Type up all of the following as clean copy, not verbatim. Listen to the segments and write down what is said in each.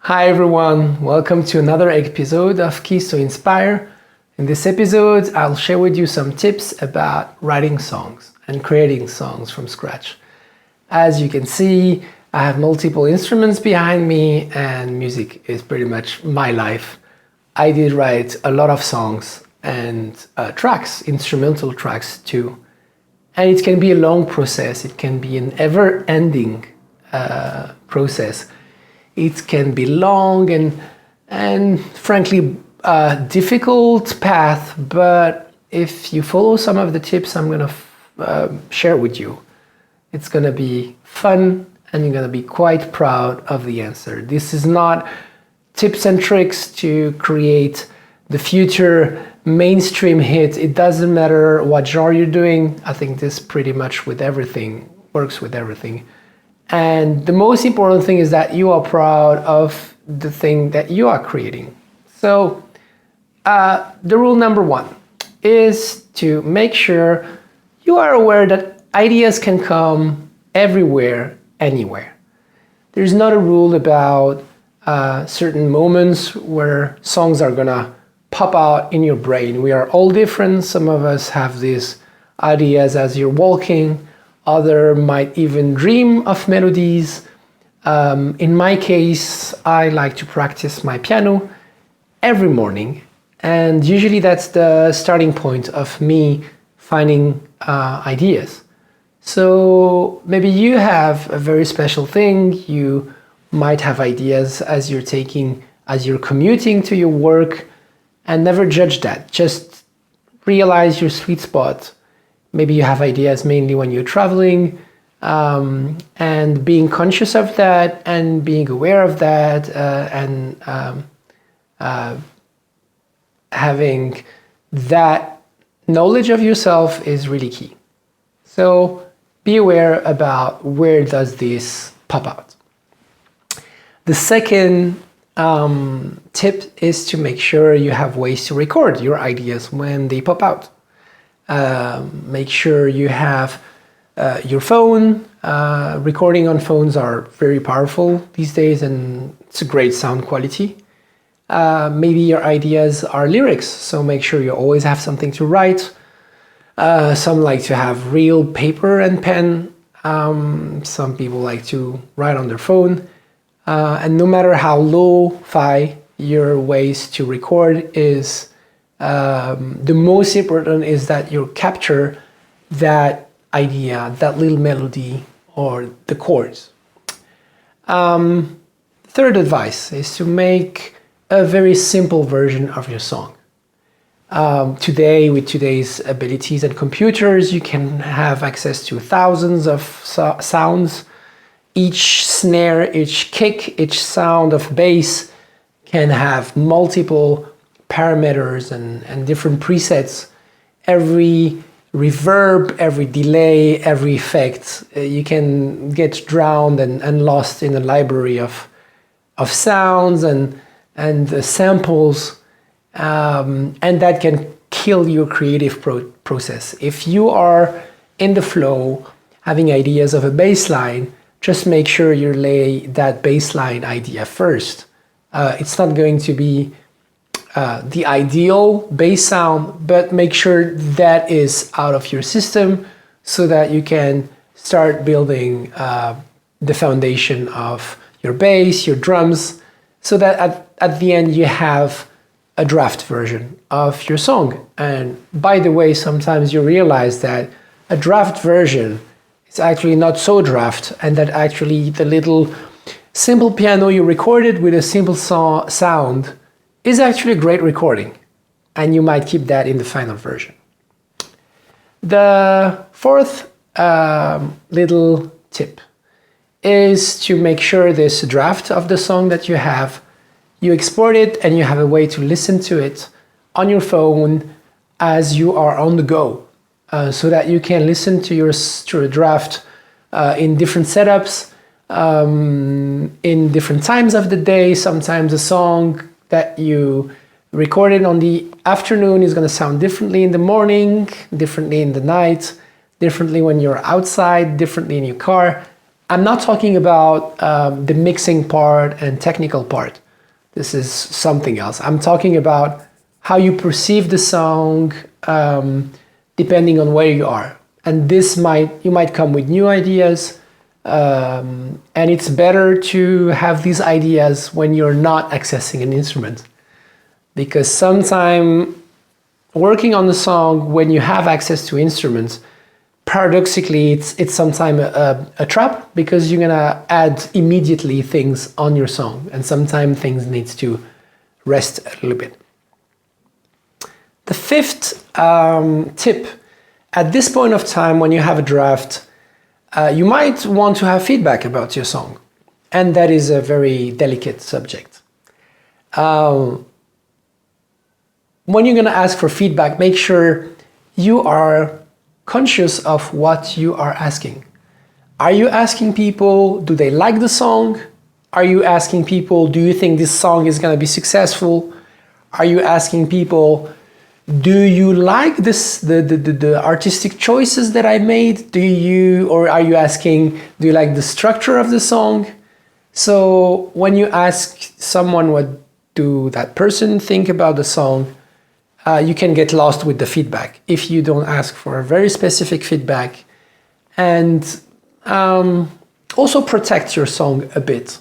Hi everyone, welcome to another episode of Keys to Inspire. In this episode, I'll share with you some tips about writing songs and creating songs from scratch. As you can see, I have multiple instruments behind me and music is pretty much my life. I did write a lot of songs and tracks, instrumental tracks too. And it can be a long process, it can be an ever-ending process. It can be long and frankly difficult path, but if you follow some of the tips I'm gonna share with you, it's gonna be fun and you're gonna be quite proud of the answer. This is not tips and tricks to create the future mainstream hit. It doesn't matter what genre you're doing. I think this pretty much with everything works with everything. And the most important thing is that you are proud of the thing that you are creating. So the rule number one is to make sure you are aware that ideas can come everywhere, anywhere. There's not a rule about certain moments where songs are gonna pop out in your brain. We are all different. Some of us have these ideas as you're walking. Others might even dream of melodies. In my case, I like to practice my piano every morning. And usually that's the starting point of me finding ideas. So maybe you have a very special thing. You might have ideas as you're commuting to your work, and never judge that. Just realize your sweet spot. Maybe you have ideas mainly when you're traveling, and being conscious of that and being aware of that, and having that knowledge of yourself is really key. So be aware about where does this pop out. The second tip is to make sure you have ways to record your ideas when they pop out. Make sure you have your phone. Recording on phones are very powerful these days and it's a great sound quality. Maybe your ideas are lyrics, so make sure you always have something to write. Some like to have real paper and pen. Some people like to write on their phone. And no matter how lo-fi your ways to record is, the most important is that you capture that idea, that little melody or the chords. Third advice is to make a very simple version of your song. Today, with today's abilities and computers, you can have access to thousands of sounds. Each snare, each kick, each sound of bass can have multiple parameters and different presets. Every reverb, every delay, every effect, you can get drowned and lost in a library of sounds and samples, and that can kill your creative process. If you are in the flow, having ideas of a bass line, just make sure you lay that bass line idea first. It's not going to be the ideal bass sound, but make sure that is out of your system so that you can start building the foundation of your bass, your drums, so that at the end you have a draft version of your song. And by the way, sometimes you realize that a draft version is actually not so draft, and that actually the little simple piano you recorded with a simple sound is actually a great recording, and you might keep that in the final version. The fourth little tip is to make sure this draft of the song that you have, you export it and you have a way to listen to it on your phone as you are on the go, so that you can listen to a draft in different setups, in different times of the day. Sometimes a song that you recorded on the afternoon is going to sound differently in the morning, differently in the night, differently when you're outside, differently in your car. I'm not talking about the mixing part and technical part. This is something else. I'm talking about how you perceive the song depending on where you are. And you might come with new ideas, and it's better to have these ideas when you're not accessing an instrument. Because sometimes working on the song when you have access to instruments, paradoxically, it's sometimes a trap, because you're gonna add immediately things on your song, and sometimes things needs to rest a little bit. The fifth tip, at this point of time when you have a draft, you might want to have feedback about your song, and that is a very delicate subject. When you're gonna ask for feedback, make sure you are conscious of what you are asking. Are you asking people, do they like the song? Are you asking people, do you think this song is going to be successful? Are you asking people, do you like the artistic choices that I made? Or are you asking, do you like the structure of the song? So when you ask someone what do that person think about the song, you can get lost with the feedback if you don't ask for a very specific feedback. And also protect your song a bit,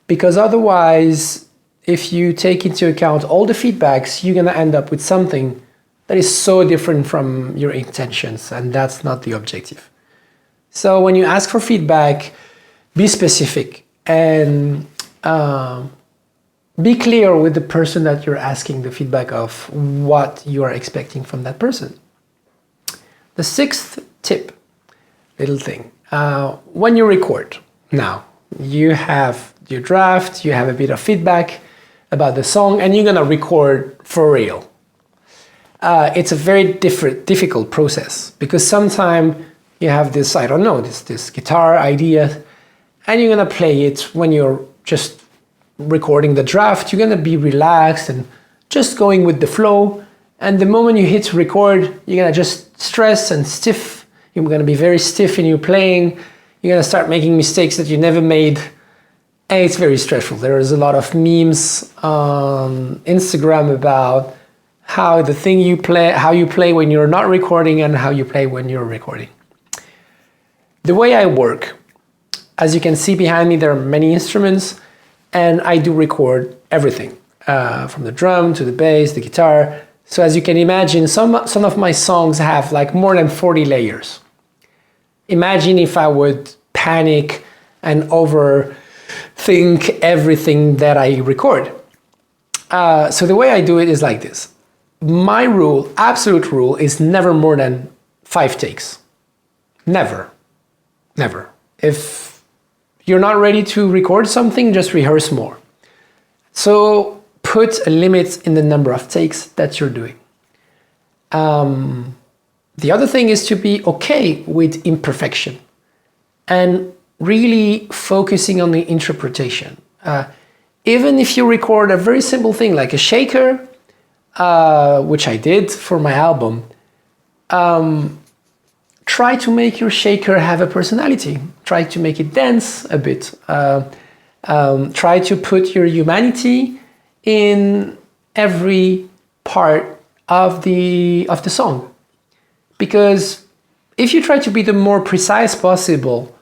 because otherwise, if you take into account all the feedbacks, you're gonna end up with something that is so different from your intentions, and that's not the objective. So when you ask for feedback, be specific and be clear with the person that you're asking the feedback of, what you are expecting from that person. The sixth tip, little thing, when you record, now you have your draft, you have a bit of feedback about the song, and you're gonna record for real. It's a very difficult process, because sometimes you have this, I don't know, this guitar idea, and you're gonna play it when you're just recording the draft. You're gonna be relaxed and just going with the flow, and the moment you hit record, you're gonna just stress and stiff. You're gonna be very stiff in your playing. You're gonna start making mistakes that you never made, and it's very stressful. There is a lot of memes on Instagram about how the thing you play, how you play when you're not recording and how you play when you're recording. The way I work, as you can see behind me, there are many instruments, and I do record everything, from the drum to the bass, the guitar. So as you can imagine, some of my songs have like more than 40 layers. Imagine if I would panic and overthink everything that I record. So the way I do it is like this. My rule, absolute rule, is never more than 5 takes. Never. Never. If you're not ready to record something, just rehearse more. So put a limit in the number of takes that you're doing. The other thing is to be okay with imperfection and really focusing on the interpretation. Even if you record a very simple thing like a shaker, which I did for my album, try to make your shaker have a personality. Try to make it dance a bit. Try to put your humanity in every part of the song. Because if you try to be the more precise possible,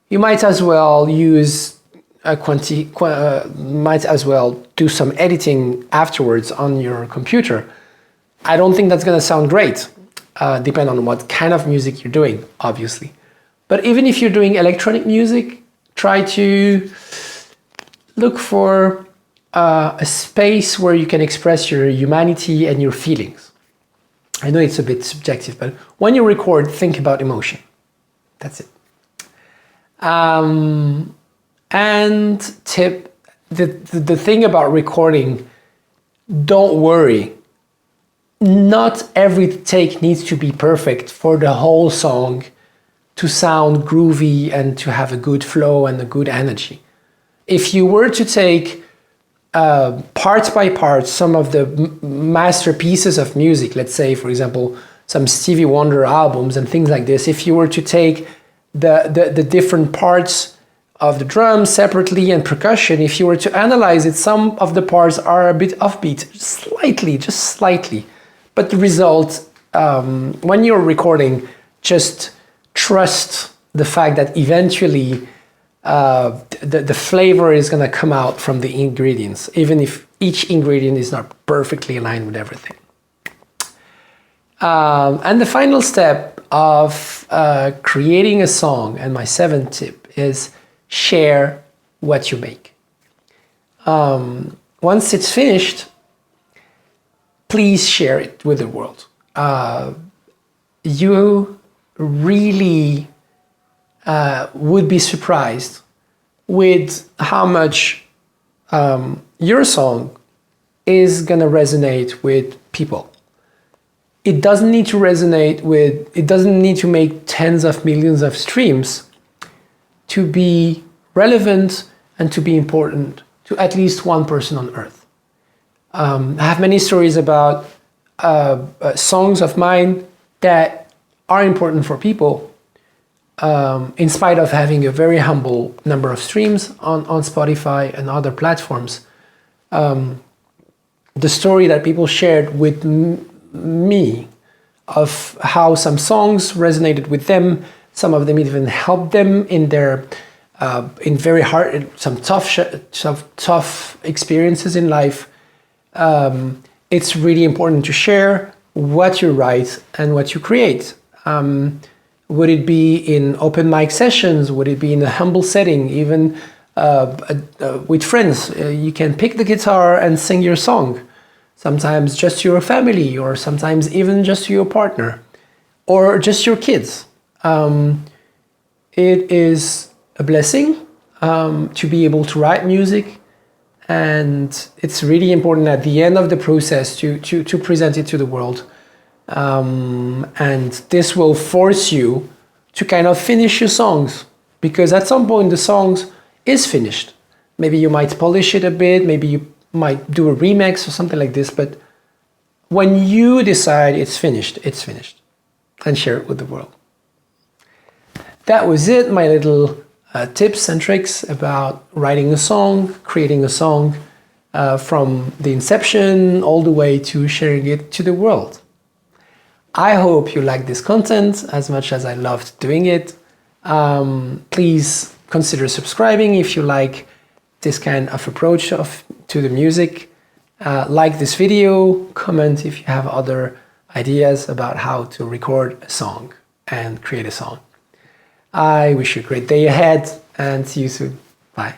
you might as well use might as well do some editing afterwards on your computer. I don't think that's going to sound great. Depend on what kind of music you're doing, obviously. But even if you're doing electronic music, try to look for a space where you can express your humanity and your feelings. I know it's a bit subjective, but when you record, think about emotion. That's it. And tip, the thing about recording, don't worry. Not every take needs to be perfect for the whole song to sound groovy and to have a good flow and a good energy. If you were to take parts by parts some of the masterpieces of music, let's say, for example, some Stevie Wonder albums and things like this, if you were to take the different parts of the drum separately and percussion, if you were to analyze it, some of the parts are a bit offbeat, slightly, just slightly. But the result, when you're recording, just trust the fact that eventually the flavor is going to come out from the ingredients, even if each ingredient is not perfectly aligned with everything. And the final step of creating a song, and my seventh tip, is share what you make. Once it's finished, please share it with the world. You really would be surprised with how much your song is gonna resonate with people. It doesn't need to it doesn't need to make tens of millions of streams to be relevant and to be important to at least one person on earth. I have many stories about songs of mine that are important for people, in spite of having a very humble number of streams on Spotify and other platforms. The story that people shared with me of how some songs resonated with them, some of them even helped them in their in very hard, some tough experiences in life. It's really important to share what you write and what you create. Would it be in open mic sessions? Would it be in a humble setting? Even with friends, you can pick the guitar and sing your song. Sometimes just to your family, or sometimes even just to your partner, or just your kids. It is a blessing to be able to write music, and it's really important at the end of the process to present it to the world. And this will force you to kind of finish your songs, because at some point the songs is finished. Maybe you might polish it a bit, maybe you might do a remix or something like this, but when you decide it's finished, and share it with the world. That was it, my little tips and tricks about writing a song, creating a song, from the inception all the way to sharing it to the world. I hope you like this content as much as I loved doing it. Please consider subscribing if you like this kind of approach to the music. Like this video, comment if you have other ideas about how to record a song and create a song. I wish you a great day ahead and see you soon. Bye.